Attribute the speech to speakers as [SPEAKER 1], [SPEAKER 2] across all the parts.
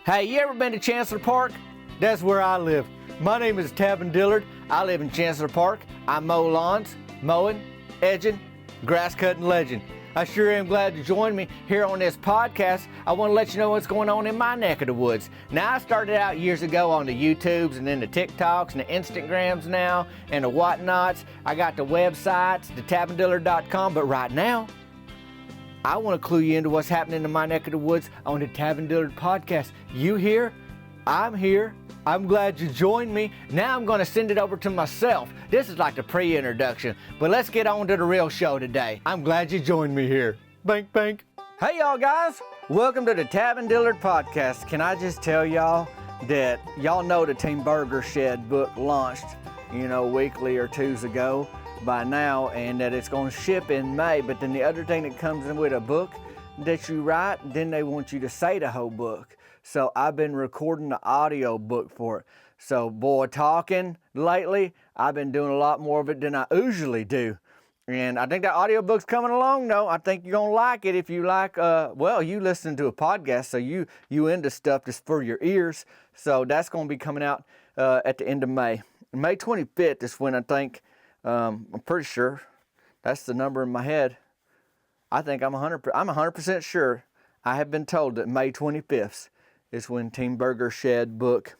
[SPEAKER 1] Hey, you ever been to Chancellor Park? That's where I live. My name is Tavin Dillard. I live in Chancellor Park. I mow lawns, mowing, edging, grass cutting legend. I sure am glad to join me here on this podcast. I want to let you know what's going on in my neck of the woods. Now, I started out years ago on the YouTubes and then the TikToks and the Instagrams now and the whatnots. I got the websites, the tavindillard.com, but right now, I want to clue you into what's happening in my neck of the woods on the Tavin Dillard podcast. You here? I'm here. I'm glad you joined me. Now I'm going to send it over to myself. This is like the pre-introduction, but let's get on to the real show today. I'm glad you joined me here. Bank, bank. Hey, y'all guys. Welcome to the Tavin Dillard podcast. Can I just tell y'all that y'all know the Team Burger Shed book launched, weekly or twos ago by now, and that it's going to ship in May. But then the other thing that comes in with a book that you write, then they want you to say the whole book. So I've been recording the audio book for it. So boy, talking lately, I've been doing a lot more of it than I usually do. And I think that audio book's coming along though. I think you're going to like it if you like, you listen to a podcast, so you into stuff just for your ears. So that's going to be coming out at the end of May. May 25th is when I think, I'm pretty sure, that's the number in my head. I think I'm 100% sure. I have been told that May 25th is when Team Burger Shed book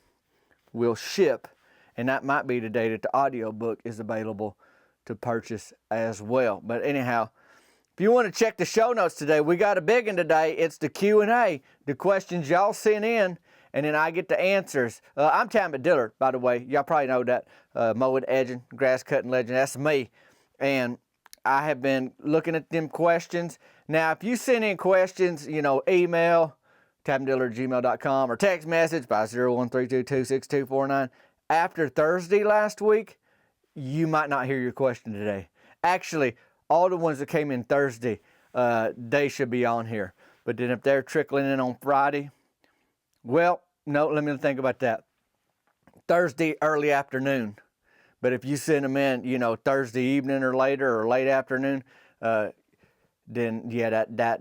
[SPEAKER 1] will ship, and that might be the day that the audio book is available to purchase as well. But anyhow, if you want to check the show notes today, we got a big one today. It's the Q&A, the questions y'all sent in, and then I get the answers. I'm Tavin Dillard, by the way. Y'all probably know that. Mowing, edging, grass cutting legend. That's me. And I have been looking at them questions. Now, if you send in questions, email, tavindillard@gmail.com, or text message by 0132262249 after Thursday last week, you might not hear your question today. Actually, all the ones that came in Thursday, they should be on here. But then if they're trickling in on Friday, well, no, let me think about that. Thursday early afternoon. But if you send them in, Thursday evening or later or late afternoon, then yeah, that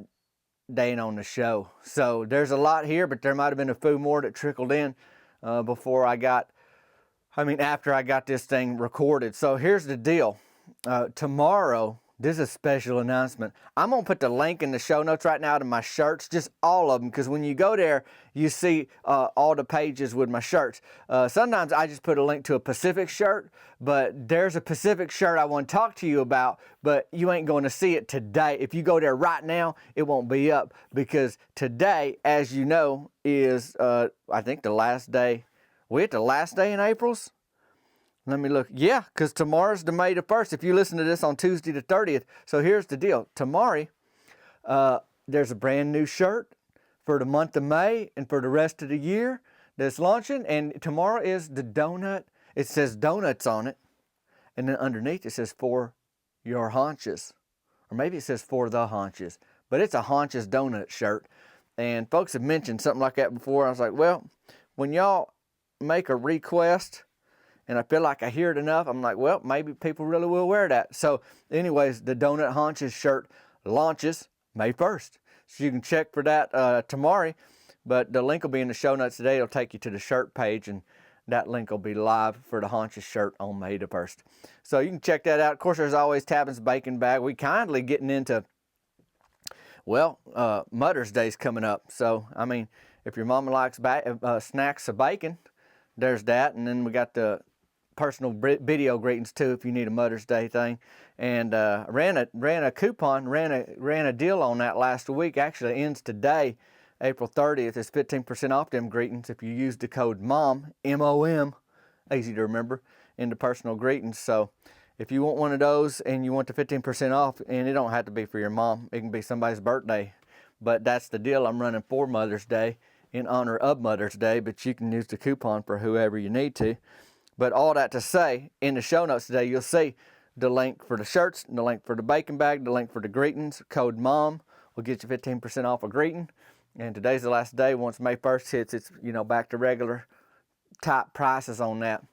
[SPEAKER 1] they ain't on the show. So there's a lot here, but there might have been a few more that trickled in after I got this thing recorded. So here's the deal. Tomorrow, this is a special announcement. I'm going to put the link in the show notes right now to my shirts, just all of them, because when you go there, you see all the pages with my shirts. Sometimes I just put a link to a Pacific shirt, but there's a Pacific shirt I want to talk to you about, but you ain't going to see it today. If you go there right now, it won't be up, because today, as you know, is, I think, the last day. We at the last day in April's? Let me look. Yeah, because tomorrow's the May the 1st. If you listen to this on Tuesday the 30th. So here's the deal. Tomorrow, there's a brand new shirt for the month of May and for the rest of the year that's launching. And tomorrow is the donut. It says donuts on it. And then underneath it says for your haunches. Or maybe it says for the haunches. But it's a haunches donut shirt. And folks have mentioned something like that before. I was like, well, when y'all make a request and I feel like I hear it enough, I'm like, well, maybe people really will wear that. So anyways, the Donut Haunches shirt launches May 1st. So you can check for that tomorrow. But the link will be in the show notes today. It'll take you to the shirt page, and that link will be live for the Haunches shirt on May the 1st. So you can check that out. Of course, there's always Tavin's Bacon Bag. We kindly getting into, Mother's Day's coming up. So, if your mama likes snacks of bacon, there's that. And then we got the personal video greetings too, if you need a Mother's Day thing. And ran a coupon, ran a deal on that last week. Actually ends today, April 30th. It's 15% off them greetings if you use the code MOM, M-O-M, easy to remember, in the personal greetings. So if you want one of those and you want the 15% off, and it don't have to be for your mom, it can be somebody's birthday. But that's the deal I'm running for Mother's Day, in honor of Mother's Day, but you can use the coupon for whoever you need to. But all that to say, in the show notes today, you'll see the link for the shirts, the link for the bacon bag, the link for the greetings. Code MOM will get you 15% off a greeting. And today's the last day. Once May 1st hits, it's back to regular type prices on that.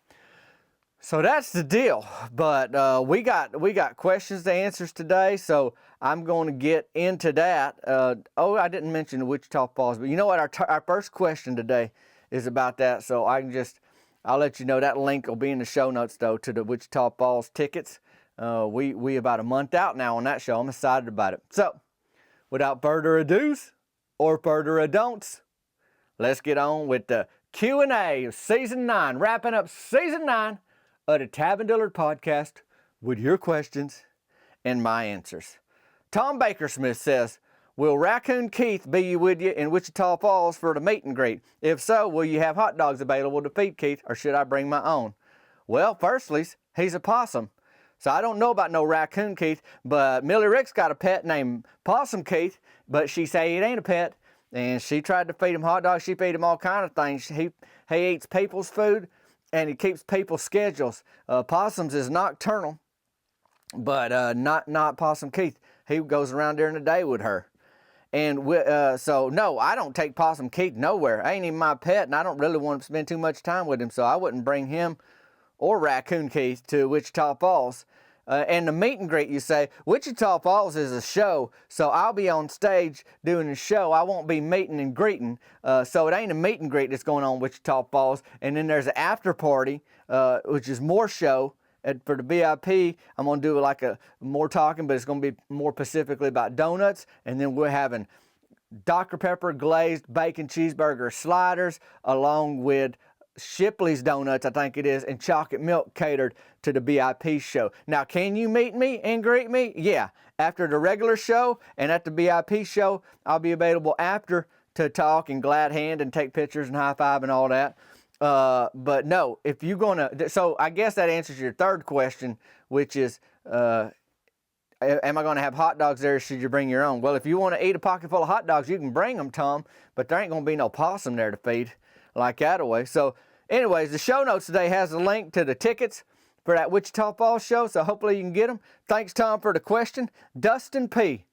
[SPEAKER 1] So that's the deal, but we got questions to answers today, so I'm going to get into that. I didn't mention the Wichita Falls, but you know what? Our first question today is about that, so I'll let you know. That link will be in the show notes though to the Wichita Falls tickets. We about a month out now on that show. I'm excited about it. So, without further ado's or further adon'ts, let's get on with the Q&A of Season 9, wrapping up Season 9 of the Tab and Dillard podcast with your questions and my answers. Tom Bakersmith says, will Raccoon Keith be with you in Wichita Falls for the meet and greet? If so, will you have hot dogs available to feed Keith, or should I bring my own? Well, firstly, he's a possum. So I don't know about no Raccoon Keith, but Millie Rick's got a pet named Possum Keith, but she say it ain't a pet. And she tried to feed him hot dogs. She feed him all kind of things. He eats people's food, and he keeps people's schedules. Possums is nocturnal, but not Possum Keith. He goes around during the day with her. And so, no, I don't take Possum Keith nowhere. I ain't even my pet, and I don't really want to spend too much time with him, so I wouldn't bring him or Raccoon Keith to Wichita Falls. And the meet and greet, you say, Wichita Falls is a show, so I'll be on stage doing a show. I won't be meeting and greeting. So it ain't a meet and greet that's going on in Wichita Falls. And then there's an after party, which is more show. For the VIP, I'm going to do like a more talking, but it's going to be more specifically about donuts. And then we're having Dr. Pepper glazed bacon cheeseburger sliders along with Shipley's Donuts, I think it is, and chocolate milk catered to the VIP show. Now, can you meet me and greet me? Yeah. After the regular show and at the VIP show, I'll be available after to talk and glad hand and take pictures and high five and all that. But no, if you're going to, so I guess that answers your third question, which is, am I going to have hot dogs there, or should you bring your own? Well, if you want to eat a pocket full of hot dogs, you can bring them, Tom, but there ain't going to be no possum there to feed like that away. So anyways, the show notes today has a link to the tickets for that Wichita Falls show, so hopefully you can get them. Thanks, Tom, for the question. Dustin P.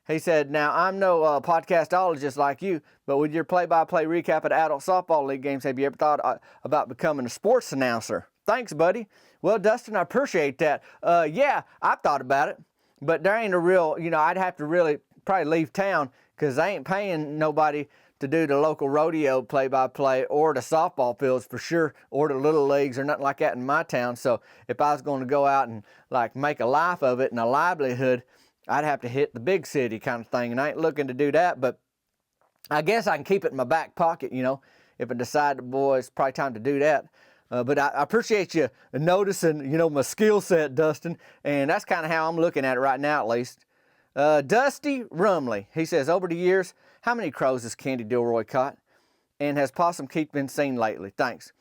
[SPEAKER 1] He said, now, I'm no podcastologist like you, but with your play-by-play recap of the adult softball league games, have you ever thought about becoming a sports announcer? Thanks, buddy. Well, Dustin, I appreciate that. Yeah, I've thought about it, but there ain't a real, I'd have to really probably leave town because I ain't paying nobody to do the local rodeo play-by-play or the softball fields for sure, or the little leagues or nothing like that in my town. So if I was going to go out and like make a life of it and a livelihood, I'd have to hit the big city kind of thing, and I ain't looking to do that, but I guess I can keep it in my back pocket, if I decide, boy, it's probably time to do that. But I appreciate you noticing, my skill set, Dustin, and that's kind of how I'm looking at it right now, at least. Dusty Rumley, he says, over the years, how many crows has Candy Dilroy caught? And has Possum Keith been seen lately? Thanks.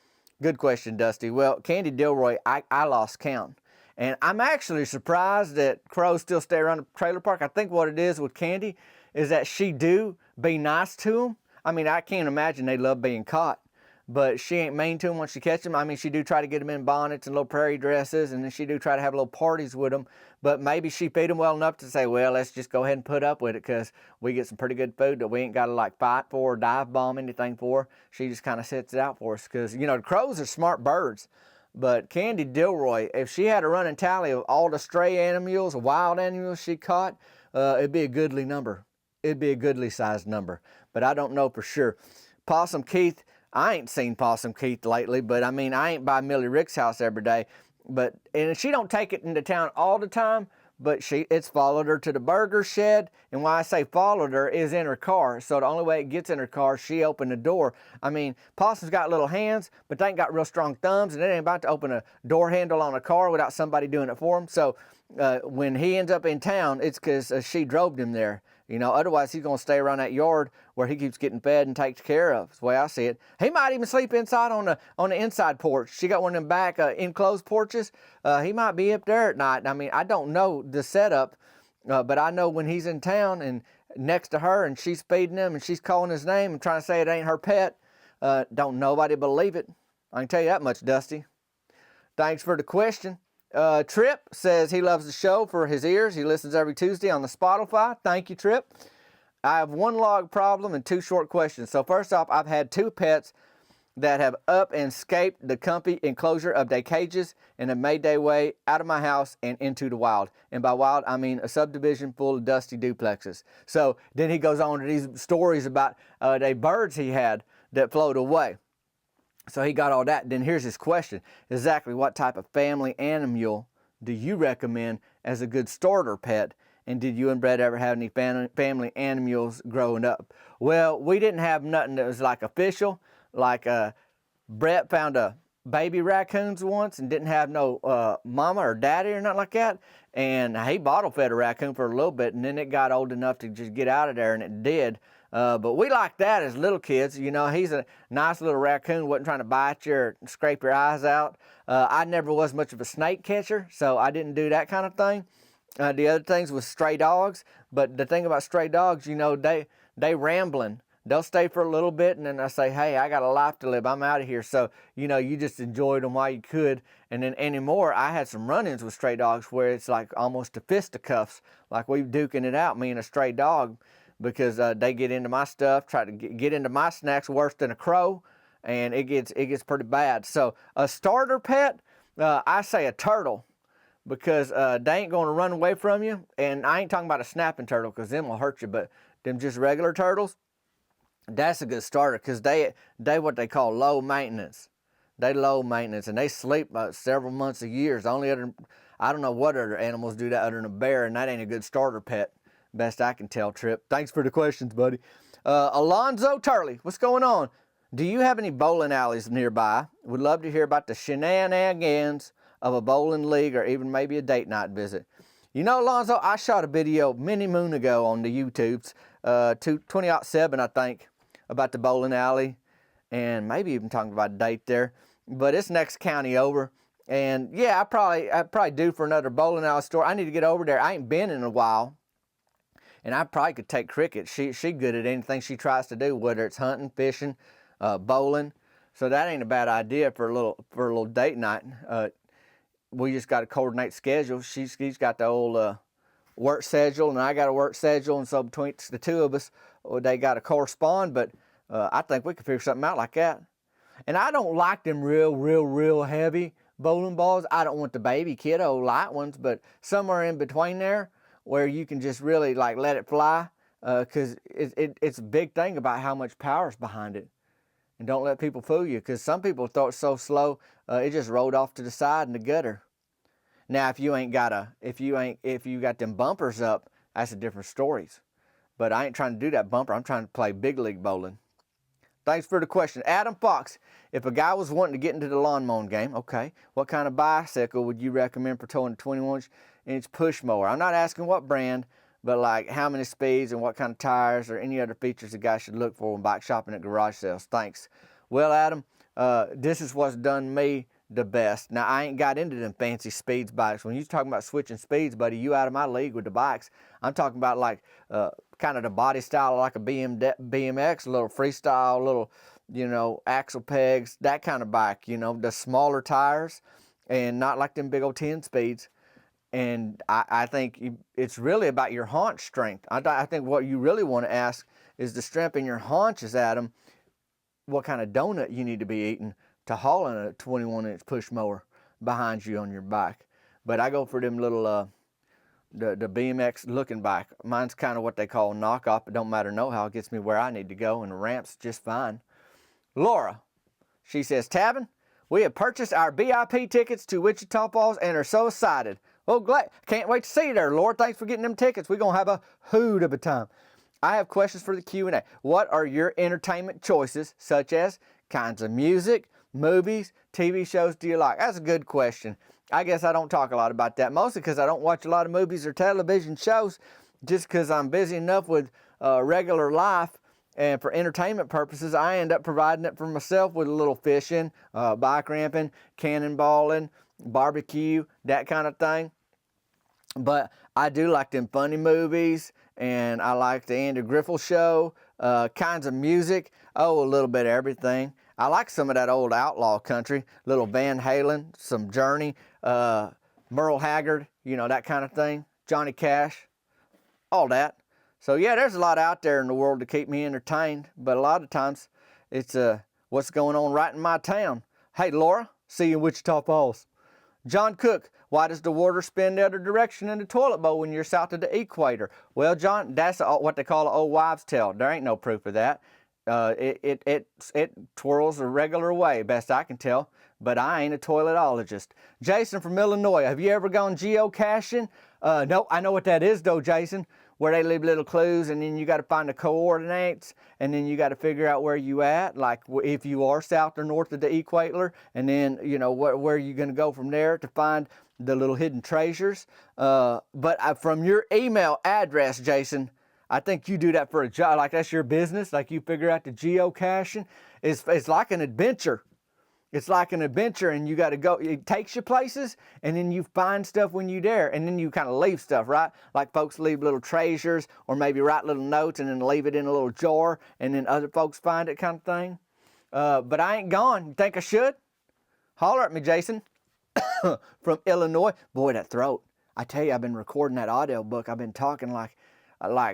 [SPEAKER 1] Good question, Dusty. Well, Candy Dilroy, I lost count. And I'm actually surprised that crows still stay around the trailer park. I think what it is with Candy is that she do be nice to them. I mean, I can't imagine they love being caught, but she ain't mean to them when she catch them. I mean, she do try to get them in bonnets and little prairie dresses, and then she do try to have little parties with them. But maybe she feed them well enough to say, well, let's just go ahead and put up with it because we get some pretty good food that we ain't got to like fight for or dive bomb anything for. She just kind of sits it out for us because, the crows are smart birds. But Candy Dilroy, if she had a running tally of all the stray animals, wild animals she caught, it'd be a goodly number. It'd be a goodly sized number. But I don't know for sure. Possum Keith, I ain't seen Possum Keith lately, but I mean, I ain't by Millie Rick's house every day. And she don't take it into town all the time, but it's followed her to the burger shed. And why I say followed her is in her car. So the only way it gets in her car, she opened the door. I mean, possums got little hands, but they ain't got real strong thumbs, and it ain't about to open a door handle on a car without somebody doing it for him. So when he ends up in town, it's because she drove him there. Otherwise he's going to stay around that yard where he keeps getting fed and taken care of. That's the way I see it. He might even sleep inside on the inside porch. She got one of them back enclosed porches. He might be up there at night. I mean, I don't know the setup, but I know when he's in town and next to her and she's feeding him and she's calling his name and trying to say it ain't her pet, don't nobody believe it. I can tell you that much, Dusty. Thanks for the question. Trip says he loves the show for his ears. He listens every Tuesday on the Spotify. Thank you, Trip. I have one log problem and two short questions. So first off, I've had two pets that have up and escaped the comfy enclosure of their cages and have made their way out of my house and into the wild. And by wild, I mean a subdivision full of dusty duplexes. So then he goes on to these stories about the birds he had that float away. So he got all that. Then here's his question. Exactly what type of family animal do you recommend as a good starter pet? And did you and Brett ever have any family animals growing up? Well, we didn't have nothing that was like official. Like Brett found a baby raccoons once and didn't have no mama or daddy or nothing like that. And he bottle fed a raccoon for a little bit, and then it got old enough to just get out of there, and it did. But we liked that as little kids. You know, he's a nice little raccoon, wasn't trying to bite you or scrape your eyes out. I never was much of a snake catcher, so I didn't do that kind of thing. The other things was stray dogs, but the thing about stray dogs, you know, they rambling. They'll stay for a little bit, and then I say, hey, I got a life to live. I'm out of here. So, you know, you just enjoyed them while you could. And then anymore, I had some run-ins with stray dogs where it's like almost to fisticuffs, like we duking it out, me and a stray dog, because they get into my stuff, try to get into my snacks worse than a crow, and it gets pretty bad. So a starter pet, I say a turtle, because they ain't going to run away from you. And I ain't talking about a snapping turtle, because them will hurt you, but them just regular turtles, that's a good starter, because they what they call low maintenance. They low maintenance, and they sleep several months a year. Only other, I don't know what other animals do that other than a bear, and that ain't a good starter pet, best I can tell, Trip. Thanks for the questions, buddy. Alonzo Turley, what's going on? Do you have any bowling alleys nearby? Would love to hear about the shenanigans of a bowling league, or even maybe a date night visit. You know, Alonzo, I shot a video many moon ago on the YouTubes, 2007, I think, about the bowling alley, and maybe even talking about a date there. But it's next county over, and yeah, I probably due for another bowling alley store. I need to get over there. I ain't been in a while, and I probably could take Cricket. She good at anything she tries to do, whether it's hunting, fishing, bowling. So that ain't a bad idea for a little date night. We just got to coordinate schedule. She's got the old work schedule, and I got a work schedule, and so between the two of us, they got to correspond. But I think we could figure something out like that. And I don't like them real heavy bowling balls. I don't want the baby kiddo light ones, but somewhere in between there where you can just really like let it fly, because it's a big thing about how much power's behind it. And don't let people fool you, because some people thought it's so slow, it just rolled off to the side in the gutter. Now, if you got them bumpers up, that's a different story. But I ain't trying to do that bumper. I'm trying to play big league bowling. Thanks for the question. Adam Fox, if a guy was wanting to get into the lawn mowing game, okay, what kind of bicycle would you recommend for towing a 21-inch push mower? I'm not asking what brand, but like how many speeds and what kind of tires or any other features a guy should look for when bike shopping at garage sales. Thanks. Well, Adam, this is what's done me the best. Now, I ain't got into them fancy speeds bikes. When you're talking about switching speeds, buddy, you out of my league with the bikes. I'm talking about like kind of the body style like a BMX, a little freestyle, little, you know, axle pegs, that kind of bike, you know, the smaller tires and not like them big old 10 speeds. And I think it's really about your haunch strength. I think what you really want to ask is the strength in your haunches, Adam, what kind of donut you need to be eating to haul in a 21-inch push mower behind you on your bike. But I go for them little, the BMX looking bike. Mine's kind of what they call knockoff. It don't matter no how. It gets me where I need to go, and the ramp's just fine. Laura, she says, Tavin, we have purchased our BIP tickets to Wichita Falls and are so excited. Well, glad. Can't wait to see you there, Laura. Thanks for getting them tickets. We're going to have a hoot of a time. I have questions for the Q&A. What are your entertainment choices, such as kinds of music, movies, TV shows do you like? That's a good question. I guess I don't talk a lot about that, mostly because I don't watch a lot of movies or television shows, just because I'm busy enough with regular life. And for entertainment purposes, I end up providing it for myself with a little fishing, bike ramping, cannonballing, barbecue, that kind of thing. But I do like them funny movies, and I like the Andy Griffith Show, kinds of music, a little bit of everything. I like some of that old outlaw country, little Van Halen, some Journey, Merle Haggard, you know, that kind of thing, Johnny Cash, all that. So yeah, there's a lot out there in the world to keep me entertained, but a lot of times it's what's going on right in my town? Hey, Laura, see you in Wichita Falls. John Cook, why does the water spin the other direction in the toilet bowl when you're south of the equator? Well, John, that's what they call an old wives' tale. There ain't no proof of that. It twirls a regular way, best I can tell, but I ain't a toiletologist. Jason from Illinois, have you ever gone geocaching? No, I know what that is though, Jason, where they leave little clues and then you got to find the coordinates and then you got to figure out where you at, like if you are south or north of the equator, and then, you know, where you're going to go from there to find the little hidden treasures. But from your email address, Jason, I think you do that for a job, like that's your business, like you figure out the geocaching. It's like an adventure. It's like an adventure, and you got to go. It takes you places, and then you find stuff when you're there, and then you kind of leave stuff, right? Like folks leave little treasures, or maybe write little notes and then leave it in a little jar, and then other folks find it, kind of thing. But I ain't gone. You think I should? Holler at me, Jason from Illinois. Boy, that throat. I tell you, I've been recording that audio book. I've been talking like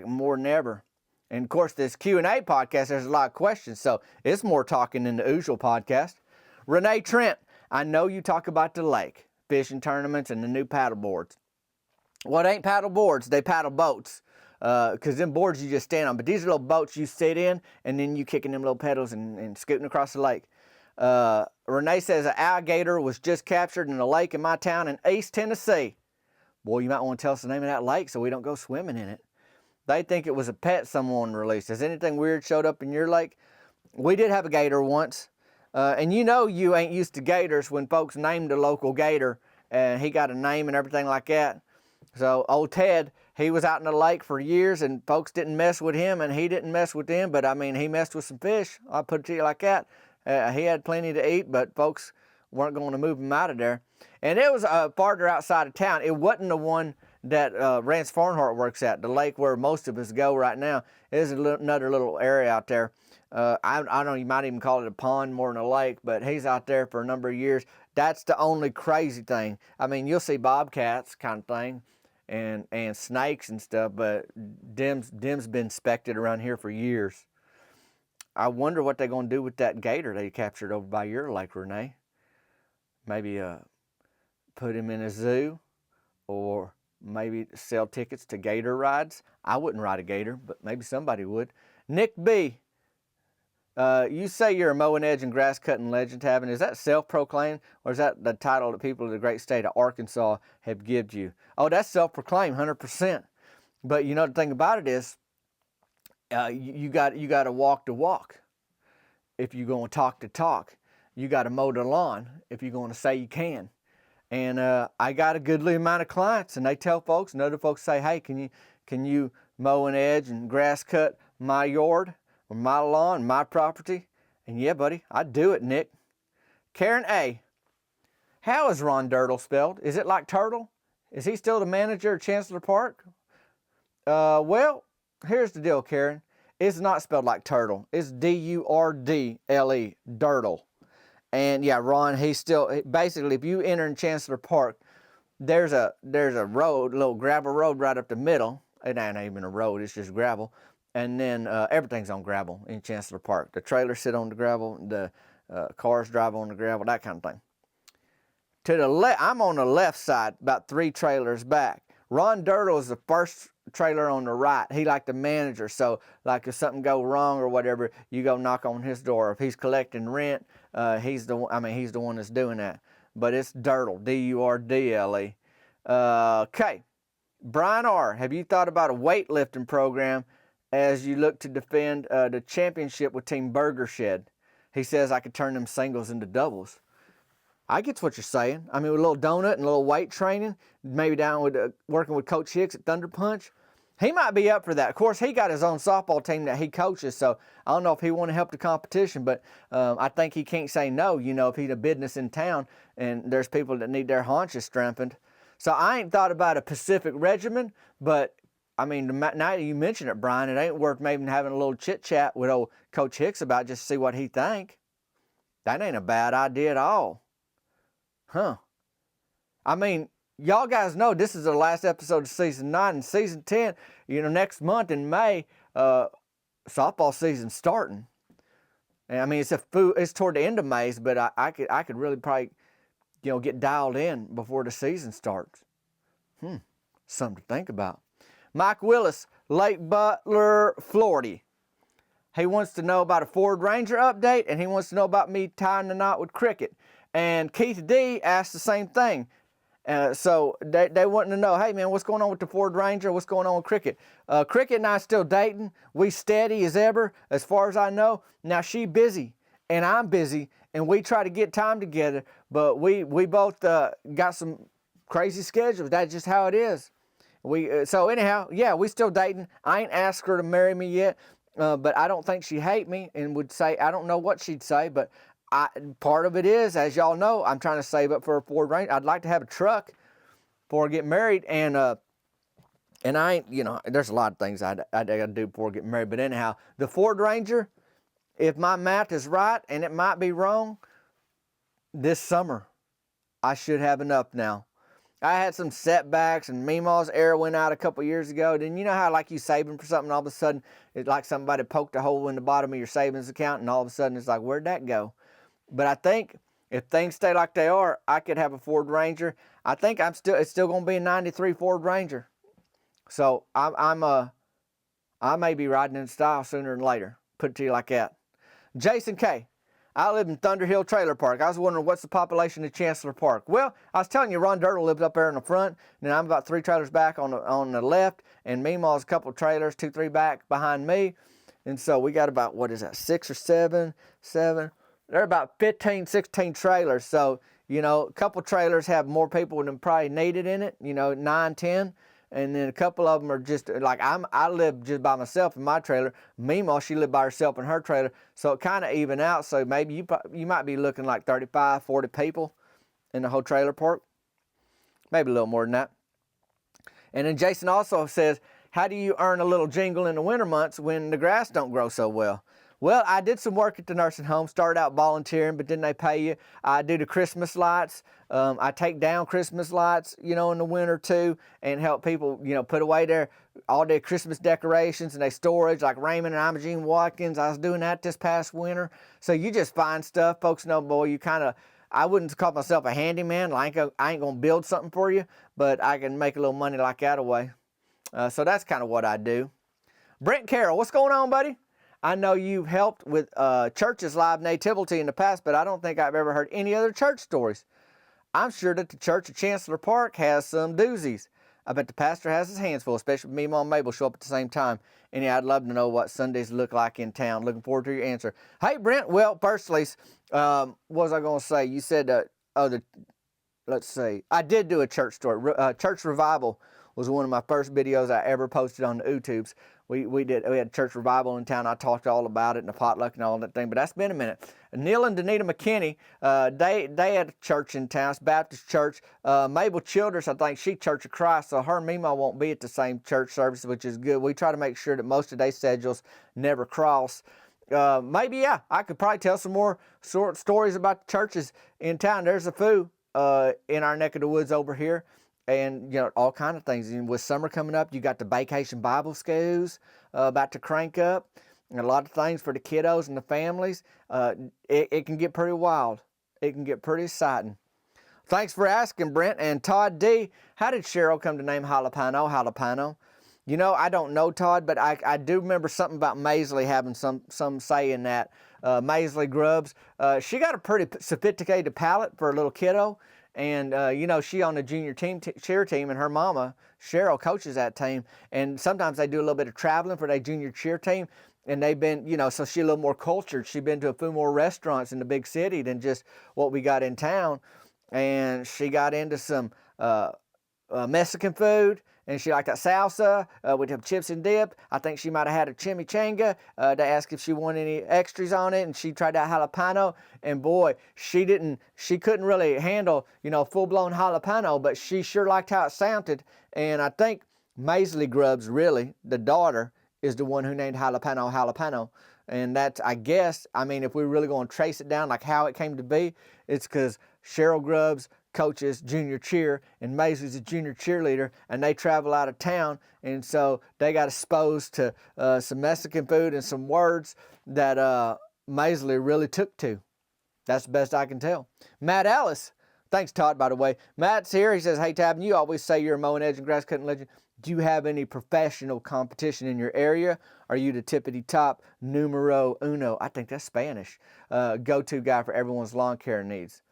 [SPEAKER 1] more than ever. And of course, this Q&A podcast, there's a lot of questions, so it's more talking than the usual podcast. Renee Trent, I know you talk about the lake, fishing tournaments, and the new paddle boards. Well, it ain't paddle boards, they paddle boats. Because them boards you just stand on, but these are little boats you sit in, and then you kicking them little pedals and scooting across the lake. Renee says an alligator was just captured in a lake in my town in East Tennessee. Boy, you might want to tell us the name of that lake so we don't go swimming in it. They think it was a pet someone released. Has anything weird showed up in your lake? We did have a gator once. And you know you ain't used to gators when folks named a local gator and he got a name and everything like that. So old Ted, he was out in the lake for years and folks didn't mess with him and he didn't mess with them. But I mean, he messed with some fish. I'll put it to you like that. He had plenty to eat, but folks weren't going to move him out of there. And it was farther outside of town. It wasn't the one that Rance Farnhart works at, the lake where most of us go right now. There's another little area out there. I don't know, you might even call it a pond more than a lake, but he's out there for a number of years. That's the only crazy thing. I mean, you'll see bobcats kind of thing and snakes and stuff, but them's been inspected around here for years. I wonder what they're going to do with that gator they captured over by your lake, Renee. Maybe put him in a zoo, or maybe sell tickets to gator rides. I wouldn't ride a gator, but maybe somebody would. Nick B., you say you're a mowing edge and grass cutting legend, Tavin. Is that self-proclaimed, or is that the title that people of the great state of Arkansas have given you? Oh, that's self-proclaimed, 100%. But you know the thing about it is, you got to walk the walk. If you're going to talk the talk, you got to mow the lawn. If you're going to say you can. And I got a goodly amount of clients, and they tell folks, and other folks say, hey, can you mow an edge and grass cut my yard or my lawn, my property? And yeah, buddy, I'd do it, Nick. Karen A., how is Ron Dirtle spelled? Is it like turtle? Is he still the manager of Chancellor Park? Well, here's the deal, Karen. It's not spelled like turtle. It's D-U-R-D-L-E, Dirtle. And yeah, Ron, he's still, basically, if you enter in Chancellor Park, there's a road, a little gravel road right up the middle. It ain't even a road, it's just gravel. And then everything's on gravel in Chancellor Park. The trailers sit on the gravel, the cars drive on the gravel, that kind of thing. To the left, I'm on the left side, about 3 trailers back. Ron Dirtle is the first trailer on the right. He like the manager, so like if something go wrong or whatever, you go knock on his door. If he's collecting rent, he's the one that's doing that. But it's Dirtle, D-U-R-D-L-E. Okay, Brian R., have you thought about a weightlifting program as you look to defend the championship with Team Burger Shed? He says I could turn them singles into doubles. I get what you're saying. I mean, with a little donut and a little weight training, maybe down with working with Coach Hicks at Thunder Punch, he might be up for that. Of course, he got his own softball team that he coaches, so I don't know if he want to help the competition, but I think he can't say no, you know, if he's a business in town and there's people that need their haunches strengthened. So I ain't thought about a Pacific regimen, but I mean, now that you mention it, Brian, it ain't worth maybe having a little chit-chat with old Coach Hicks about just to see what he think. That ain't a bad idea at all. Huh. I mean, y'all guys know this is the last episode of Season 9 and Season 10. You know, next month in May, softball season's starting. And I mean, it's toward the end of May, but I could really probably, get dialed in before the season starts. Something to think about. Mike Willis, Lake Butler, Florida. He wants to know about a Ford Ranger update, and he wants to know about me tying the knot with Cricket. And Keith D asked the same thing. So they wanting to know, hey man, what's going on with the Ford Ranger? What's going on with Cricket? Cricket and I still dating. We steady as ever, as far as I know. Now she busy, and I'm busy, and we try to get time together, but we both got some crazy schedules. That's just how it is. So anyhow, yeah, we still dating. I ain't asked her to marry me yet, but I don't think she hate me and would say, I don't know what she'd say, but part of it is, as y'all know, I'm trying to save up for a Ford Ranger. I'd like to have a truck before I get married, and I ain't, there's a lot of things I gotta do before I get married. But anyhow, the Ford Ranger, if my math is right, and it might be wrong, this summer I should have enough now. I had some setbacks, and Meemaw's air went out a couple years ago. Then you know how like you saving for something, all of a sudden it's like somebody poked a hole in the bottom of your savings account, and all of a sudden it's like, where'd that go? But I think if things stay like they are, I could have a Ford Ranger. I think it's still going to be a '93 Ford Ranger. So I may be riding in style sooner than later. Put it to you like that. Jason K. I live in Thunder Hill Trailer Park. I was wondering, what's the population of Chancellor Park? Well, I was telling you, Ron Dirtle lives up there in the front, and then I'm about 3 trailers back on the left, and Meemaw's a couple of trailers, 2, 3 back behind me. And so we got about, 6 or 7? There are about 15, 16 trailers. So, a couple trailers have more people than probably needed in it, 9, 10. And then a couple of them are just like, I live just by myself in my trailer. Meemaw, she lived by herself in her trailer. So it kind of even out. So maybe you might be looking like 35, 40 people in the whole trailer park. Maybe a little more than that. And then Jason also says, how do you earn a little jingle in the winter months when the grass don't grow so well? Well, I did some work at the nursing home, started out volunteering, but then they pay you. I do the Christmas lights. I take down Christmas lights, in the winter too, and help people, put away all their Christmas decorations and their storage, like Raymond and Imogene Watkins. I was doing that this past winter. So you just find stuff. Folks know, boy, I wouldn't call myself a handyman. I ain't going to build something for you, but I can make a little money like that away. So that's kind of what I do. Brent Carroll, what's going on, buddy? I know you've helped with churches live nativity in the past, but I don't think I've ever heard any other church stories. I'm sure that the church at Chancellor Park has some doozies. I bet the pastor has his hands full, especially if Meemaw and Mabel show up at the same time. And yeah, I'd love to know what Sundays look like in town. Looking forward to your answer. Hey, Brent, well, firstly, what was I going to say? You said, let's see. I did do a church story. Church Revival was one of my first videos I ever posted on the YouTubes. We had church revival in town. I talked all about it and the potluck and all that thing, but that's been a minute. Neil and Danita McKinney, they had a church in town, it's Baptist church. Mabel Childers, I think she Church of Christ, so her and Meemaw won't be at the same church service, which is good. We try to make sure that most of their schedules never cross. Maybe, yeah, I could probably tell some more stories about the churches in town. There's a few in our neck of the woods over here. And, all kind of things. And with summer coming up, you got the vacation Bible schools about to crank up. And a lot of things for the kiddos and the families. It can get pretty wild. It can get pretty exciting. Thanks for asking, Brent. And Todd D., how did Cheryl come to name Jalapeno? I don't know, Todd, but I do remember something about Maisley having some say in that. Maisley Grubbs. She got a pretty sophisticated palate for a little kiddo. And, she on the junior cheer team, and her mama, Cheryl, coaches that team. And sometimes they do a little bit of traveling for their junior cheer team. And they've been, so she's a little more cultured. She's been to a few more restaurants in the big city than just what we got in town. And she got into some Mexican food. And she liked that salsa with the chips and dip. I think she might have had a chimichanga. They asked if she wanted any extras on it, and she tried that jalapeno. And boy, she couldn't really handle, full-blown jalapeno, but she sure liked how it sounded. And I think Maisley Grubbs, really, the daughter, is the one who named jalapeno. And that's, I guess, if we're really going to trace it down, like how it came to be, it's because Cheryl Grubbs coaches junior cheer, and Maisley's a junior cheerleader, and they travel out of town, and so they got exposed to some Mexican food and some words that Maisley really took to. That's the best I can tell. Matt Ellis, thanks Todd, by the way. Matt's here. He says, hey Tab, you always say you're a mowing edge and grass cutting legend. Do you have any professional competition in your area? Are you the tippity top numero uno? I think that's Spanish. Go-to guy for everyone's lawn care needs.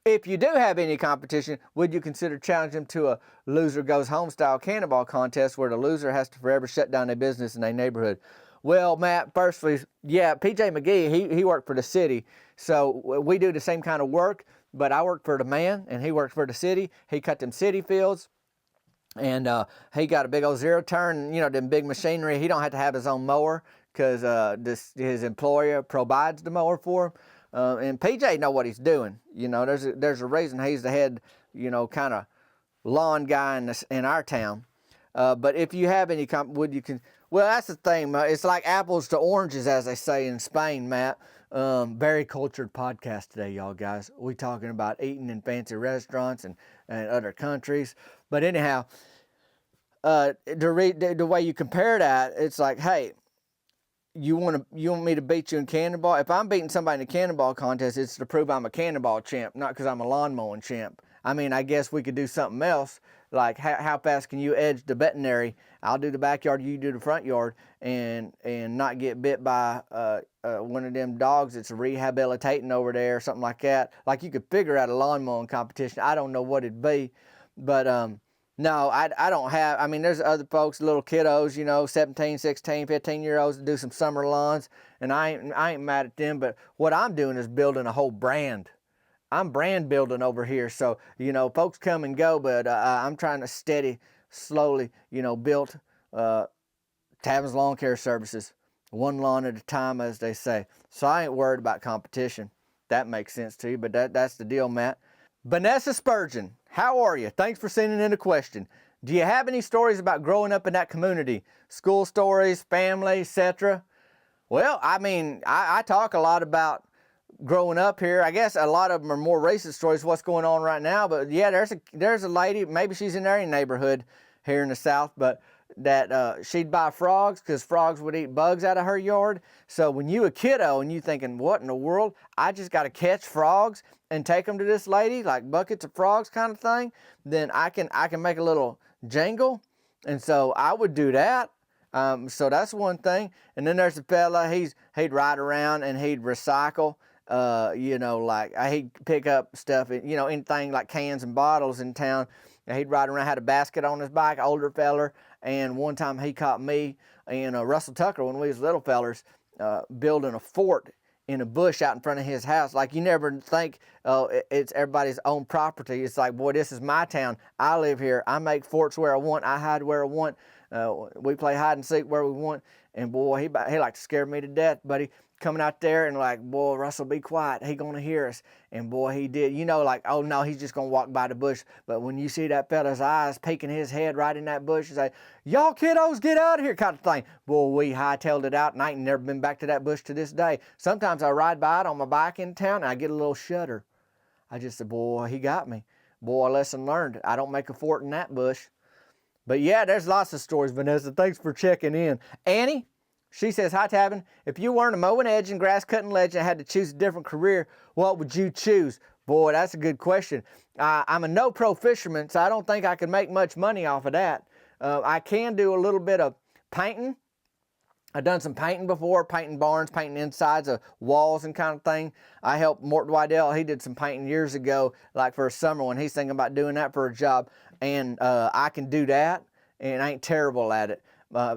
[SPEAKER 1] If you do have any competition, would you consider challenging them to a loser goes home style cannonball contest where the loser has to forever shut down their business in their neighborhood? Well, Matt, firstly, yeah, PJ McGee, he worked for the city. So we do the same kind of work, but I work for the man and he works for the city. He cut them city fields. And he got a big old zero turn, you know, them big machinery. He don't have to have his own mower because his employer provides the mower for him. And PJ know what he's doing. You know, there's a reason he's the head, you know, kind of lawn guy in our town. But if you have any, well, that's the thing. It's like apples to oranges, as they say in Spain, Matt. Very cultured podcast today, y'all guys. We talking about eating in fancy restaurants and other countries. But anyhow, the way you compare that, it's like, hey, you want me to beat you in cannonball? If I'm beating somebody in a cannonball contest, it's to prove I'm a cannonball champ, not because I'm a lawn mowing champ. I mean, I guess we could do something else, like how fast can you edge the veterinary? I'll do the backyard, you do the front yard, and not get bit by one of them dogs that's rehabilitating over there or something like that. Like you could figure out a lawn mowing competition. I don't know what it'd be, but no, I don't have, I mean, there's other folks, little kiddos, you know, 17, 16, 15-year-olds that do some summer lawns, and I ain't mad at them, but what I'm doing is building a whole brand. I'm brand building over here, so, you know, folks come and go, but I'm trying to steady, slowly, you know, build Tavin's Lawn Care Services, one lawn at a time, as they say. So I ain't worried about competition. That makes sense to you, but that's the deal, Matt. Vanessa Spurgeon, how are you? Thanks for sending in a question. Do you have any stories about growing up in that community? School stories, family, etc.? Well, I mean, I talk a lot about growing up here. I guess a lot of them are more recent stories, what's going on right now. But yeah, there's a lady, maybe she's in every neighborhood here in the South, but that she'd buy frogs because frogs would eat bugs out of her yard. So when you a kiddo and you thinking, what in the world? I just got to catch frogs and take them to this lady, like buckets of frogs kind of thing, then I can make a little jingle. And so I would do that. So that's one thing. And then there's a fella, he'd ride around and he'd recycle, you know, like he'd pick up stuff, you know, anything like cans and bottles in town. And he'd ride around, had a basket on his bike, older feller. And one time he caught me and Russell Tucker, when we was little fellers, building a fort in a bush out in front of his house. Like you never think it's everybody's own property. It's like, boy, this is my town. I live here. I make forts where I want. I hide where I want. We play hide and seek where we want. And boy, he like to scare me to death, buddy. Coming out there and like, boy, Russell, be quiet. He gonna hear us. And boy, he did. You know, like, oh no, he's just gonna walk by the bush. But when you see that fella's eyes peeking his head right in that bush, you say, y'all kiddos, get out of here, kind of thing. Boy, we hightailed it out, and I ain't never been back to that bush to this day. Sometimes I ride by it on my bike in town, and I get a little shudder. I just said, boy, he got me. Boy, lesson learned. I don't make a fort in that bush. But yeah, there's lots of stories, Vanessa. Thanks for checking in. Annie? She says, hi, Tavin. If you weren't a mowing edge and grass cutting legend and had to choose a different career, what would you choose? Boy, that's a good question. I'm a no-pro fisherman, so I don't think I could make much money off of that. I can do a little bit of painting. I've done some painting before, painting barns, painting insides of walls and kind of thing. I helped Mort Wydell. He did some painting years ago, like for a summer when he's thinking about doing that for a job. And I can do that, and I ain't terrible at it.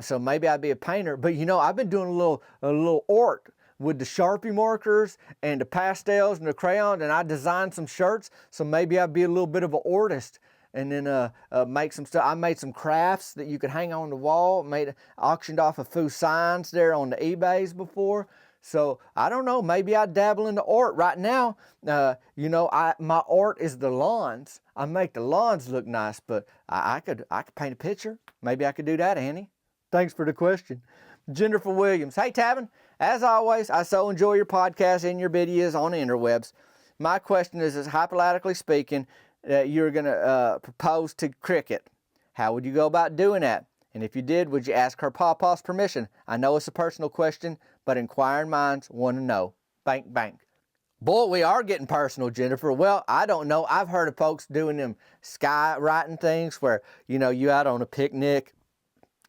[SPEAKER 1] So maybe I'd be a painter, but you know, I've been doing a little art with the Sharpie markers and the pastels and the crayons, and I designed some shirts, so maybe I'd be a little bit of an artist. And then make some stuff. I made some crafts that you could hang on the wall, auctioned off a few signs there on the eBays before. So I don't know, maybe I dabble into art right now. You know, my art is the lawns. I make the lawns look nice, but I could paint a picture. Maybe I could do that, Annie. Thanks for the question. Jennifer Williams. Hey, Tavin. As always, I so enjoy your podcast and your videos on the interwebs. My question is hypothetically speaking, you're going to propose to Cricket. How would you go about doing that? And if you did, would you ask her pawpaw's permission? I know it's a personal question, but inquiring minds want to know. bank, bank. Boy, we are getting personal, Jennifer. Well, I don't know. I've heard of folks doing them skywriting things where, you out on a picnic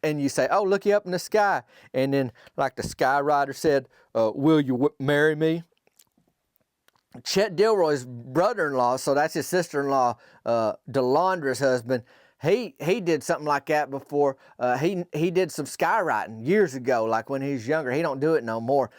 [SPEAKER 1] and you say, oh, look you up in the sky. And then like the skywriter said, will you marry me? Chet Dilroy's brother-in-law, so that's his sister-in-law, Delondra's husband, he did something like that before. He did some skywriting years ago, like when he was younger. He don't do it no more.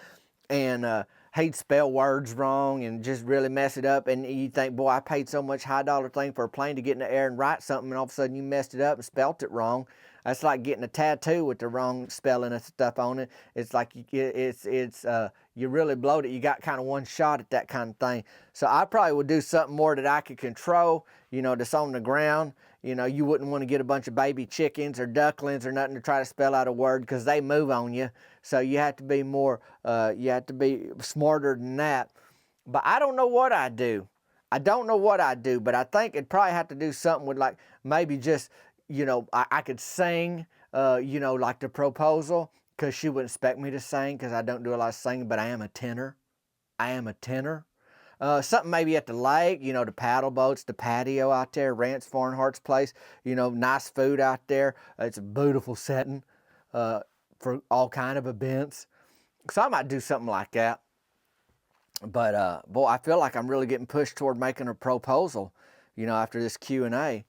[SPEAKER 1] And he'd spell words wrong and just really mess it up. And you think, boy, I paid so much high-dollar thing for a plane to get in the air and write something, and all of a sudden you messed it up and spelt it wrong. That's like getting a tattoo with the wrong spelling and stuff on it. It's like you really blowed it. You got kind of one shot at that kind of thing. So I probably would do something more that I could control, that's on the ground. You wouldn't want to get a bunch of baby chickens or ducklings or nothing to try to spell out a word because they move on you. So you have to be more, you have to be smarter than that. But I don't know what I'd do. I don't know what I'd do, but I think it'd probably have to do something with like maybe just, I could sing, like the proposal, because she wouldn't expect me to sing because I don't do a lot of singing, but I am a tenor. I am a tenor. Something maybe at the lake, the paddle boats, the patio out there, Rance Farnhart's place, nice food out there. It's a beautiful setting for all kind of events. So I might do something like that. But, boy, I feel like I'm really getting pushed toward making a proposal, after this Q&A.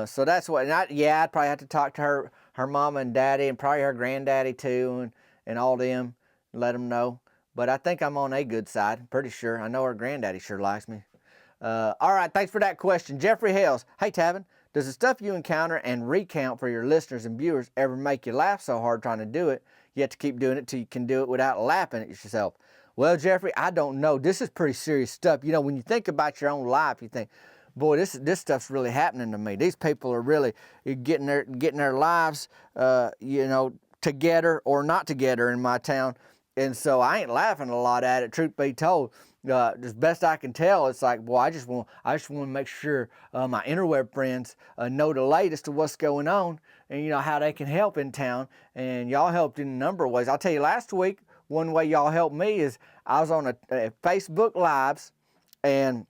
[SPEAKER 1] So that's what, I'd probably have to talk to her mama and daddy and probably her granddaddy too and all them, let them know. But I think I'm on a good side, pretty sure. I know her granddaddy sure likes me. All right, thanks for that question. Jeffrey Hales, hey Tavin, does the stuff you encounter and recount for your listeners and viewers ever make you laugh so hard trying to do it, you have to keep doing it till you can do it without laughing at yourself? Well, Jeffrey, I don't know. This is pretty serious stuff. When you think about your own life, you think, boy, this stuff's really happening to me. These people are really getting their lives, together or not together in my town. And so I ain't laughing a lot at it, truth be told. As best I can tell, it's like, boy, I just want to make sure my interweb friends know the latest of what's going on and, how they can help in town. And y'all helped in a number of ways. I'll tell you, last week, one way y'all helped me is I was on a Facebook Lives, and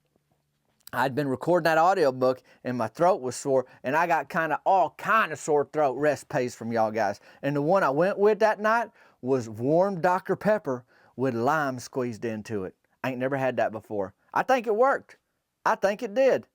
[SPEAKER 1] I'd been recording that audiobook and my throat was sore, and I got all kind of sore throat recipes from y'all guys. And the one I went with that night was warm Dr. Pepper with lime squeezed into it. I ain't never had that before. I think it worked. I think it did.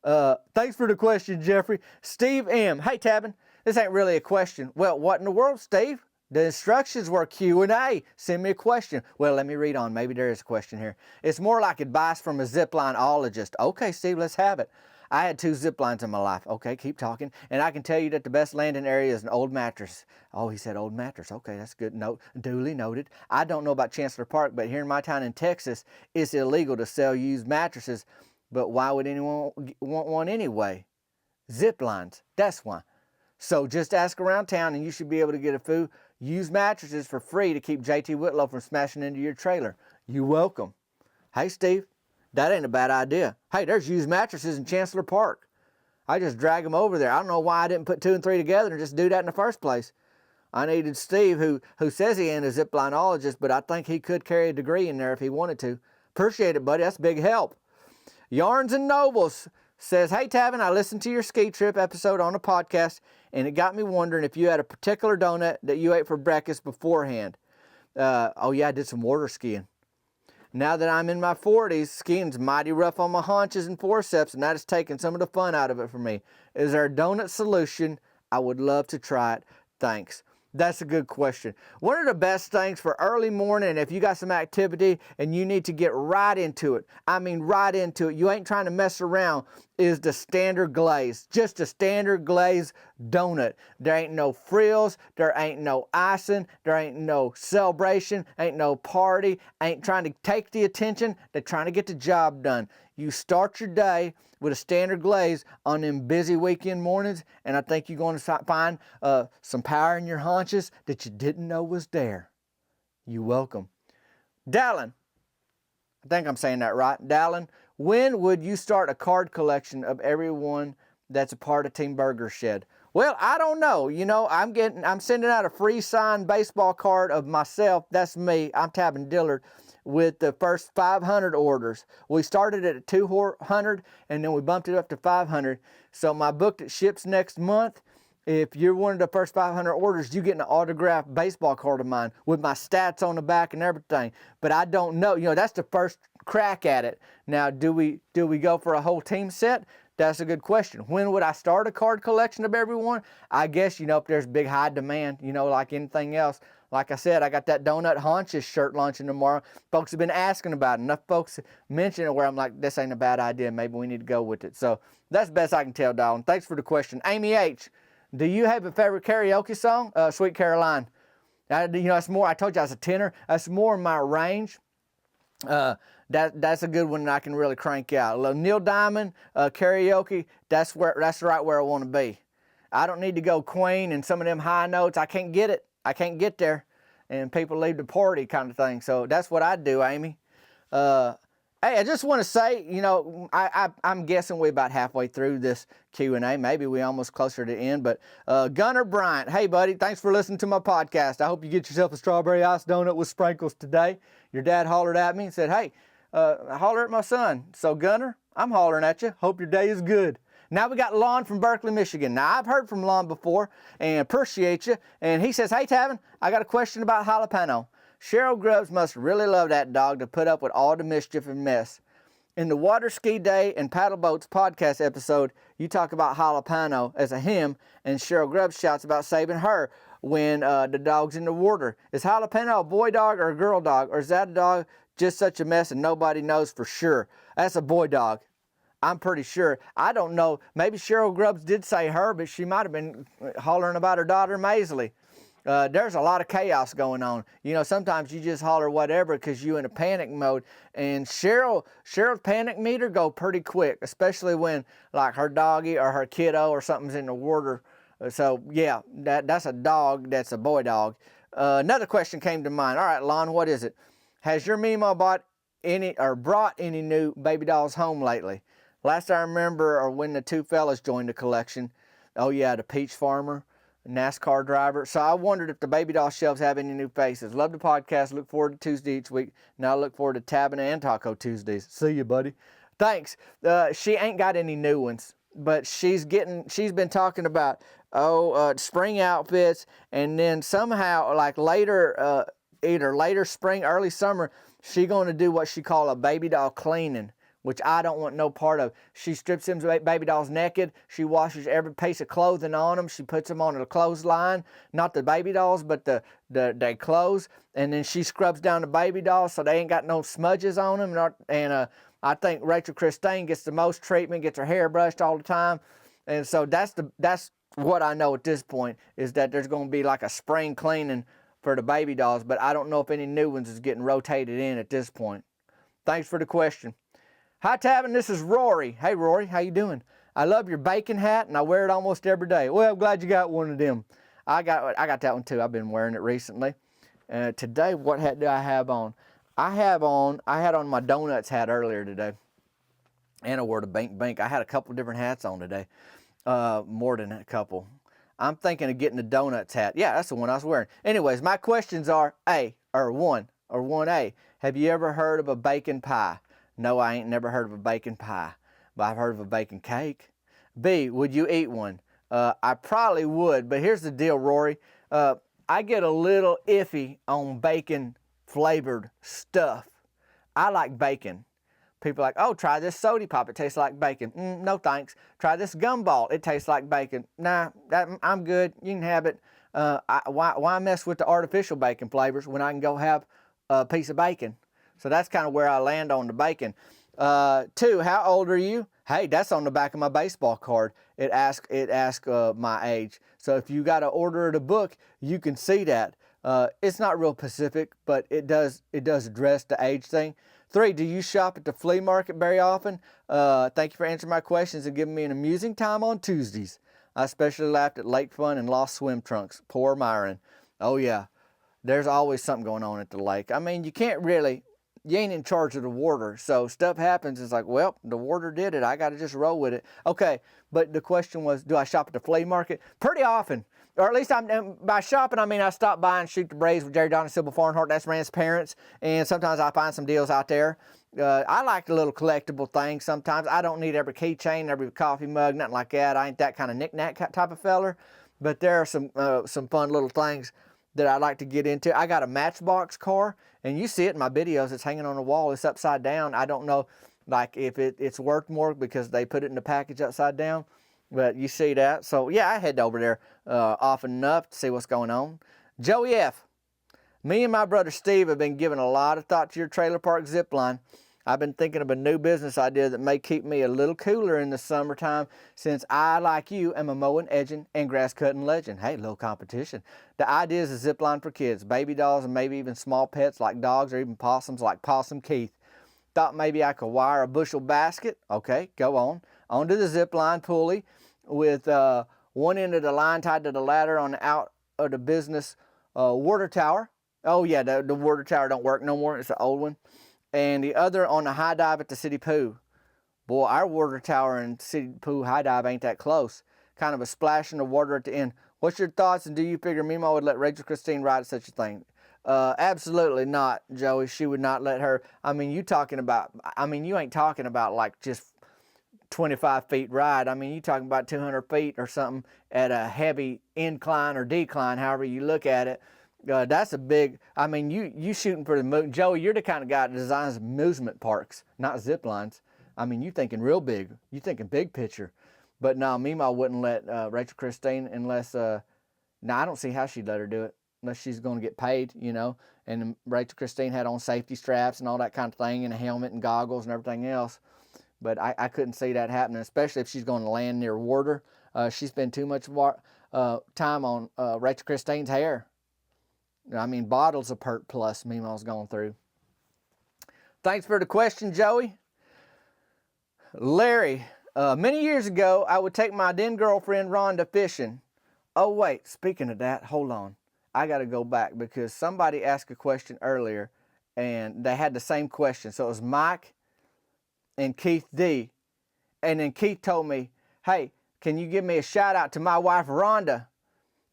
[SPEAKER 1] Thanks for the question, Jeffrey. Steve M. Hey, Tabin, this ain't really a question. Well, what in the world, Steve? The instructions were Q&A. Send me a question. Well, let me read on. Maybe there is a question here. It's more like advice from a ziplineologist. Okay, Steve, let's have it. I had 2 zip lines in my life. Okay, keep talking. And I can tell you that the best landing area is an old mattress. Oh, he said old mattress. Okay, that's good. Note, duly noted. I don't know about Chancellor Park, but here in my town in Texas, it's illegal to sell used mattresses. But why would anyone want one anyway? Zip lines. That's why. So just ask around town and you should be able to get a few used mattresses for free to keep JT Whitlow from smashing into your trailer. You're welcome. Hey, Steve, that ain't a bad idea. Hey, there's used mattresses in Chancellor Park. I just drag them over there. I don't know why I didn't put 2 and 3 together and just do that in the first place. I needed Steve, who says he ain't a ziplineologist, but I think he could carry a degree in there if he wanted to. Appreciate it, buddy. That's a big help. Yarns and Nobles says, hey, Tavin, I listened to your ski trip episode on a podcast, and it got me wondering if you had a particular donut that you ate for breakfast beforehand. Oh, yeah, I did some water skiing. Now that I'm in my 40s, skiing's mighty rough on my haunches and forceps, and that has taken some of the fun out of it for me. Is there a donut solution? I would love to try it. Thanks. That's a good question. One of the best things for early morning, if you got some activity and you need to get right into it, I mean right into it, you ain't trying to mess around, is the standard glaze. Just a standard glaze donut. There ain't no frills, there ain't no icing, there ain't no celebration, ain't no party, ain't trying to take the attention, they're trying to get the job done. You start your day with a standard glaze on them busy weekend mornings, and I think you're going to find some power in your haunches that you didn't know was there. You're welcome. Dallin, I think I'm saying that right. Dallin, when would you start a card collection of everyone that's a part of Team Burger Shed? Well, I don't know. I'm sending out a free signed baseball card of myself. That's me. I'm Tabin Dillard. with the first 500 orders. We started at 200 and then we bumped it up to 500. So my book that ships next month, if you're one of the first 500 orders, you get an autographed baseball card of mine with my stats on the back and everything. But I don't know, that's the first crack at it. Now, do we go for a whole team set? That's a good question. When would I start a card collection of everyone? I guess, if there's big high demand, like anything else. Like I said, I got that Donut Haunches shirt launching tomorrow. Folks have been asking about it. Enough folks mention it where I'm like, this ain't a bad idea. Maybe we need to go with it. So that's the best I can tell, Darwin. Thanks for the question. Amy H., do you have a favorite karaoke song? Sweet Caroline. It's more, I told you I was a tenor. That's more in my range. That's a good one that I can really crank out. A little Neil Diamond, karaoke, that's right where I want to be. I don't need to go Queen and some of them high notes. I can't get it. I can't get there. And people leave the party kind of thing. So that's what I do, Amy. Hey, I just want to say, I'm guessing we're about halfway through this Q&A. Maybe we're almost closer to the end. But Gunnar Bryant, hey, buddy, thanks for listening to my podcast. I hope you get yourself a strawberry ice donut with sprinkles today. Your dad hollered at me and said, hey, holler at my son. So, Gunnar, I'm hollering at you. Hope your day is good. Now we got Lon from Berkeley, Michigan. Now, I've heard from Lon before and appreciate you. And he says, hey, Tavin, I got a question about jalapeno. Cheryl Grubbs must really love that dog to put up with all the mischief and mess. In the Water Ski Day and Paddle Boats podcast episode, you talk about jalapeno as a him, and Cheryl Grubbs shouts about saving her when the dog's in the water. Is jalapeno a boy dog or a girl dog, or is that a dog just such a mess and nobody knows for sure? That's a boy dog. I'm pretty sure. I don't know. Maybe Cheryl Grubbs did say her, but she might have been hollering about her daughter, Maisley. There's a lot of chaos going on. Sometimes you just holler whatever because you're in a panic mode. And Cheryl's panic meter go pretty quick, especially when like her doggy or her kiddo or something's in the water. So yeah, that's a dog. That's a boy dog. Another question came to mind. All right, Lon, what is it? Has your Mimo brought any new baby dolls home lately? Last I remember, or when the two fellas joined the collection. Oh yeah, the Peach Farmer, NASCAR driver. So I wondered if the baby doll shelves have any new faces. Love the podcast. Look forward to Tuesday each week. Now I look forward to Tabina and Taco Tuesdays. See you, buddy. Thanks. She ain't got any new ones, but she's been talking about spring outfits, and then somehow like later, either later spring, early summer, she gonna do what she call a baby doll cleaning, which I don't want no part of. She strips them baby dolls naked. She washes every piece of clothing on them. She puts them on a clothesline, not the baby dolls, but the clothes. And then she scrubs down the baby dolls so they ain't got no smudges on them. I think Rachel Christine gets the most treatment, gets her hair brushed all the time. And so that's what I know at this point, is that there's going to be like a spring cleaning for the baby dolls, but I don't know if any new ones is getting rotated in at this point. Thanks for the question. Hi, Tavin, this is Rory. Hey, Rory, how you doing? I love your bacon hat, and I wear it almost every day. Well, I'm glad you got one of them. I got that one, too. I've been wearing it recently. Today, what hat do I have on? I had on my Donuts hat earlier today, and I wore the Bink. I had a couple different hats on today, more than a couple. I'm thinking of getting the Donuts hat. Yeah, that's the one I was wearing. Anyways, my questions are 1A. Have you ever heard of a bacon pie? No, I ain't never heard of a bacon pie, but I've heard of a bacon cake. B, would you eat one? I probably would, but here's the deal, Rory. I get a little iffy on bacon flavored stuff. I like bacon. People are like, oh, try this Sody Pop. It tastes like bacon. No, thanks. Try this gumball. It tastes like bacon. Nah, I'm good. You can have it. Why mess with the artificial bacon flavors when I can go have a piece of bacon? So that's kind of where I land on the bacon. 2, how old are you? Hey, that's on the back of my baseball card. It asks my age. So if you got to order the book, you can see that. It's not real specific, but it does address the age thing. 3, do you shop at the flea market very often? Thank you for answering my questions and giving me an amusing time on Tuesdays. I especially laughed at lake fun and lost swim trunks. Poor Myron. Oh yeah, there's always something going on at the lake. I mean, you ain't in charge of the water, so stuff happens. It's like, well, the water did it. I got to just roll with it. Okay, but the question was, do I shop at the flea market? Pretty often. or at least by shopping, I mean I stop by and shoot the breeze with Jerry, Don, and Sybil Farnhart. That's Rand's parents, and sometimes I find some deals out there. I like the little collectible things sometimes. I don't need every keychain, every coffee mug, nothing like that. I ain't that kind of knick-knack type of feller, but there are some fun little things that I like to get into. I got a Matchbox car, and you see it in my videos. It's hanging on the wall. It's upside down. I don't know like if it's worth more because they put it in the package upside down, but you see that. So yeah, I head over there often enough to see what's going on. Joey F. Me and my brother Steve have been giving a lot of thought to your trailer park zip line. I've been thinking of a new business idea that may keep me a little cooler in the summertime since I, like you, am a mowing, edging, and grass cutting legend. Hey, little competition. The idea is a zip line for kids, baby dolls, and maybe even small pets like dogs or even possums like Possum Keith. Thought maybe I could wire a bushel basket. Okay, go on. Onto the zip line pulley with one end of the line tied to the ladder on the out of the business water tower. Oh yeah, the water tower don't work no more. It's an old one. And the other on the high dive at the city pool. Boy, our water tower and city pool high dive ain't that close. Kind of a splashing of water at the end. What's your thoughts, and do you figure Mima would let Rachel Christine ride such a thing? Absolutely not, Joey. She would not let her. I mean, you ain't talking about like just 25 feet ride. I mean, you talking about 200 feet or something at a heavy incline or decline, however you look at it. That's a big, I mean, you shooting for the moon. Joey, you're the kind of guy that designs amusement parks, not zip lines. I mean, you thinking real big. You thinking big picture. But no, Mima wouldn't let Rachel Christine unless, I don't see how she'd let her do it unless she's going to get paid, you know. And Rachel Christine had on safety straps and all that kind of thing and a helmet and goggles and everything else. But I couldn't see that happening, especially if she's going to land near water. She spent too much time on Rachel Christine's hair. I mean, bottles of Pert Plus Mima's going through. Thanks for the question, Joey. Larry, many years ago, I would take my then girlfriend Rhonda fishing. Oh, wait, speaking of that, hold on. I got to go back because somebody asked a question earlier, and they had the same question. So it was Mike and Keith D. And then Keith told me, hey, can you give me a shout out to my wife, Rhonda?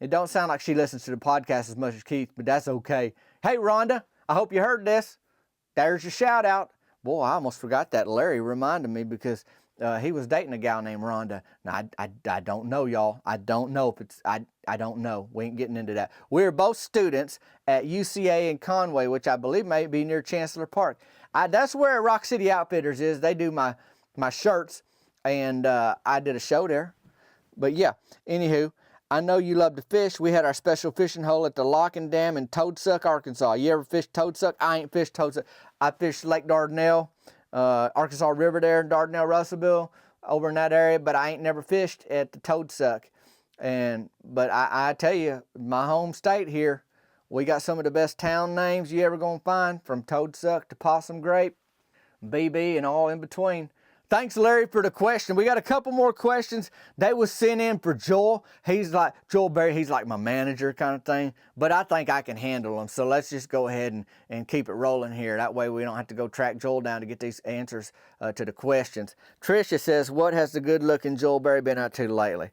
[SPEAKER 1] It don't sound like she listens to the podcast as much as Keith, but that's okay. Hey, Rhonda, I hope you heard this. There's your shout out. Boy, I almost forgot that. Larry reminded me because he was dating a gal named Rhonda. Now, I don't know, y'all. I don't know if it's, I don't know. We ain't getting into that. We're both students at UCA in Conway, which I believe may be near Chancellor Park. That's where Rock City Outfitters is. They do my shirts, and I did a show there. But yeah, anywho, I know you love to fish. We had our special fishing hole at the Locking Dam in Toadsuck, Arkansas. You ever fished Toadsuck? I ain't fished Toadsuck. I fished Lake Dardanelle, Arkansas River there, Dardanelle, Russellville, over in that area, but I ain't never fished at the Toadsuck. But I tell you, my home state here, we got some of the best town names you ever gonna find, from Toadsuck to Possum Grape, BB, and all in between. Thanks, Larry, for the question. We got a couple more questions. They was sent in for Joel. Joel Berry, he's like my manager kind of thing, but I think I can handle them. So let's just go ahead and keep it rolling here. That way we don't have to go track Joel down to get these answers to the questions. Tricia says, what has the good-looking Joel Berry been up to lately?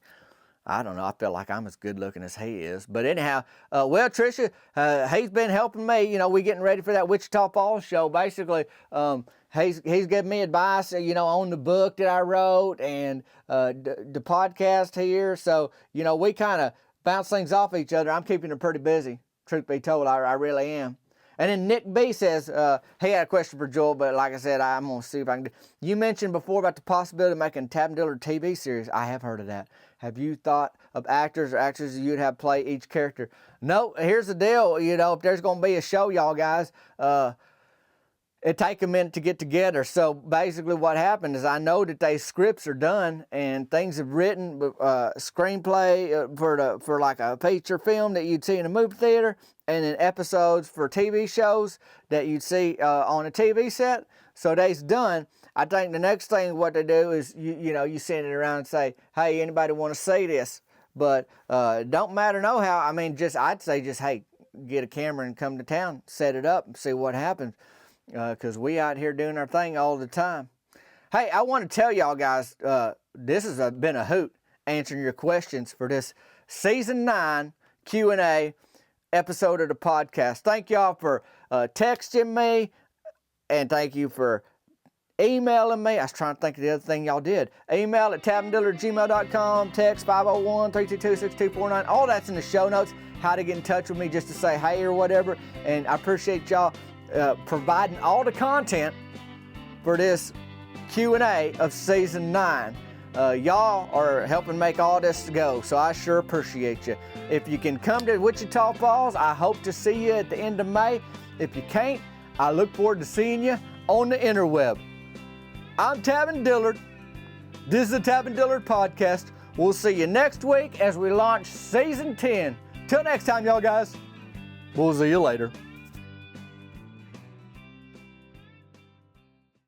[SPEAKER 1] I don't know. I feel like I'm as good looking as he is. But anyhow, well, Tricia, he's been helping me. You know, we getting ready for that Wichita Falls show. Basically, he's giving me advice, you know, on the book that I wrote and the podcast here. So, you know, we kind of bounce things off each other. I'm keeping her pretty busy. Truth be told, I really am. And then Nick B says, he had a question for Joel, but like I said, I'm going to see if I can do. You mentioned before about the possibility of making a Tab and Dillard TV series. I have heard of that. Have you thought of actors or actresses you'd have play each character? No, here's the deal. You know, if there's going to be a show, y'all guys, it take a minute to get together. So basically what happened is I know that they scripts are done and things have written, screenplay for like a feature film that you'd see in a movie theater, and then episodes for TV shows that you'd see on a TV set. So they's done. I think the next thing what they do is, you send it around and say, hey, anybody want to see this? But don't matter no how. I mean, I'd say, hey, get a camera and come to town, set it up and see what happens. Because we out here doing our thing all the time. Hey, I want to tell y'all guys, this has been a hoot answering your questions for this Season 9 Q&A episode of the podcast. Thank y'all for texting me, and thank you for emailing me. I was trying to think of the other thing y'all did. Email at tabandiller@gmail.com, text 501-322-6249. All that's in the show notes, how to get in touch with me just to say hey or whatever. And I appreciate y'all providing all the content for this Q&A of Season 9. Y'all are helping make all this go, so I sure appreciate you. If you can come to Wichita Falls, I hope to see you at the end of May. If you can't, I look forward to seeing you on the interweb. I'm Tavin Dillard. This is the Tavin Dillard Podcast. We'll see you next week as we launch Season 10. Till next time, y'all guys. We'll see you later.